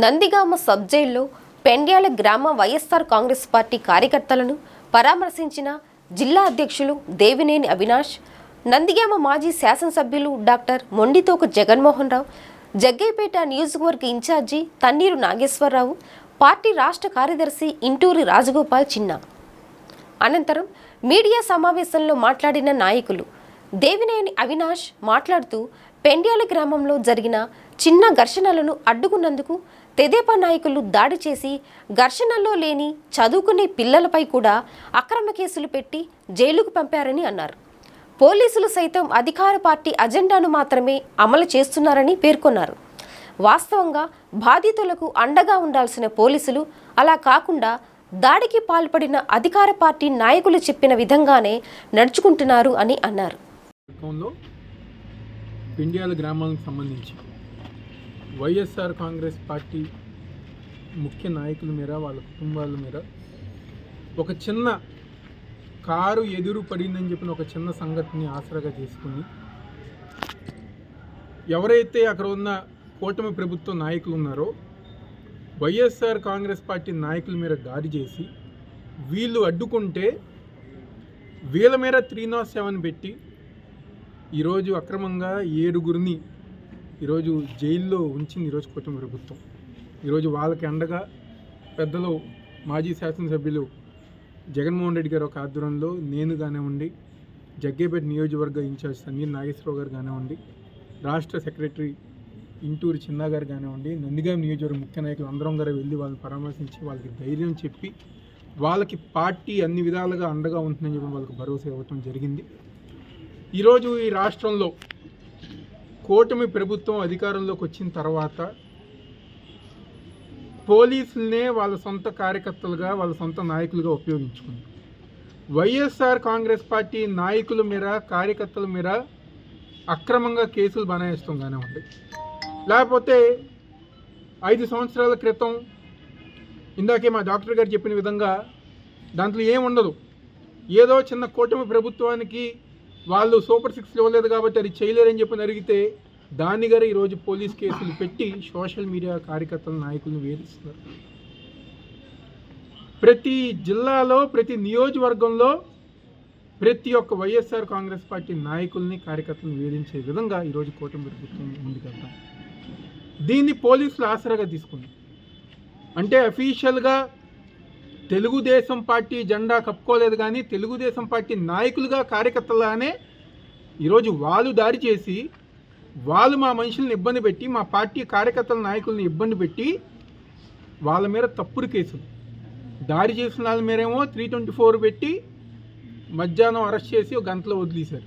Nandigama sub జైల్లో పెండ్యాల గ్రామ YSR Congress party కార్యకర్తలను పరామర్శించిన జిల్లా అధ్యక్షులు దేవినేని అవినాష్, నందిగామ మాజీ శాసనసభ్యులు డాక్టర్ మొండితోక జగన్మోహన్ రావు, జగ్గైపేట నియోజకవర్గ ఇన్ఛార్జి తన్నీరు నాగేశ్వరరావు, పార్టీ రాష్ట్ర కార్యదర్శి ఇంటూరి రాజగోపాల్ చిన్న. అనంతరం మీడియా సమావేశంలో మాట్లాడిన నాయకులు దేవినేని అవినాష్ మాట్లాడుతూ, పెండ్యాల గ్రామంలో జరిగిన చిన్న ఘర్షణలను అడ్డుకున్నందుకు తెదేపా నాయకులు దాడి చేసి ఘర్షణల్లో లేని చదువుకునే పిల్లలపై కూడా అక్రమ కేసులు పెట్టి జైలుకు పంపారని అన్నారు. పోలీసులు సైతం అధికార పార్టీ అజెండాను మాత్రమే అమలు చేస్తున్నారని పేర్కొన్నారు. వాస్తవంగా బాధితులకు అండగా ఉండాల్సిన పోలీసులు అలా కాకుండా దాడికి పాల్పడిన అధికార పార్టీ నాయకులు చెప్పిన విధంగానే నడుచుకుంటున్నారు అని అన్నారు. పెండ్యాల గ్రామానికి సంబంధించి వైఎస్ఆర్ కాంగ్రెస్ పార్టీ ముఖ్య నాయకుల మీద, వాళ్ళ కుటుంబాల మీద ఒక చిన్న కారు ఎదురు పడిందని చెప్పిన ఒక చిన్న సంఘటనని ఆసరాగా చేసుకుని ఎవరైతే అక్కడ ఉన్న కూటమి ప్రభుత్వ నాయకులు ఉన్నారో వైఎస్ఆర్ కాంగ్రెస్ పార్టీ నాయకుల మీద దాడి చేసి వీళ్ళు అడ్డుకుంటే వీళ్ళ మీద 307 పెట్టి ఈరోజు అక్రమంగా 7గురిని ఈరోజు జైల్లో ఉంచింది ఈరోజు కూటమి ప్రభుత్వం. ఈరోజు వాళ్ళకి అండగా పెద్దలు మాజీ శాసనసభ్యులు జగన్మోహన్ రెడ్డి గారు ఒక ఆధ్వర్యంలో నేను కానివ్వండి, జగ్గైపేట నియోజకవర్గ ఇన్ఛార్జ్ తన్నీరు నాగేశ్వరరావు గారు కానివ్వండి, రాష్ట్ర సెక్రటరీ ఇంటూరి చిన్న గారు కానివ్వండి, నందిగామ నియోజకవర్గ ముఖ్య నాయకులు అందరం గారు వెళ్ళి వాళ్ళని పరామర్శించి వాళ్ళకి ధైర్యం చెప్పి వాళ్ళకి పార్టీ అన్ని విధాలుగా అండగా ఉంటుందని చెప్పి వాళ్ళకి భరోసా ఇవ్వటం జరిగింది. ఈరోజు ఈ రాష్ట్రంలో కూటమి ప్రభుత్వం అధికారంలోకి వచ్చిన తర్వాత పోలీసులనే వాళ్ళ సొంత కార్యకర్తలుగా, వాళ్ళ సొంత నాయకులుగా ఉపయోగించుకుంది. వైఎస్ఆర్ కాంగ్రెస్ పార్టీ నాయకుల మీద, కార్యకర్తల మీద అక్రమంగా కేసులు బనాయిస్తాం కానివ్వండి, లేకపోతే 5 సంవత్సరాల క్రితం ఇందాకే మా డాక్టర్ గారు చెప్పిన విధంగా దాంట్లో ఏముండదు, ఏదో చిన్న కూటమి ప్రభుత్వానికి వాళ్ళు సూపర్ 6 ఇవ్వలేదు కాబట్టి అది చేయలేరని చెప్పి అడిగితే దాన్ని గారు ఈరోజు పోలీస్ కేసులు పెట్టి సోషల్ మీడియా కార్యకర్తల నాయకులను వేధిస్తున్నారు. ప్రతి జిల్లాలో, ప్రతి నియోజకవర్గంలో ప్రతి ఒక్క వైఎస్ఆర్ కాంగ్రెస్ పార్టీ నాయకుల్ని, కార్యకర్తలను వేధించే విధంగా ఈరోజు కూటమి ప్రభుత్వం ముందుకెళ్తాం. దీన్ని పోలీసులు ఆసరాగా తీసుకుంది. అంటే అఫీషియల్గా తెలుగుదేశం పార్టీ జెండా కప్పుకోలేదు, కానీ తెలుగుదేశం పార్టీ నాయకులుగా, కార్యకర్తలానే ఈరోజు వాళ్ళు దాడి చేసి వాళ్ళు మా మనుషుల్ని ఇబ్బంది పెట్టి, మా పార్టీ కార్యకర్తల నాయకుల్ని ఇబ్బంది పెట్టి వాళ్ళ మీద తప్పుడు కేసులు, దాడి చేసిన వాళ్ళ మీరేమో 324 పెట్టి మధ్యాహ్నం అరెస్ట్ చేసి ఒక గంటలో వదిలేశారు.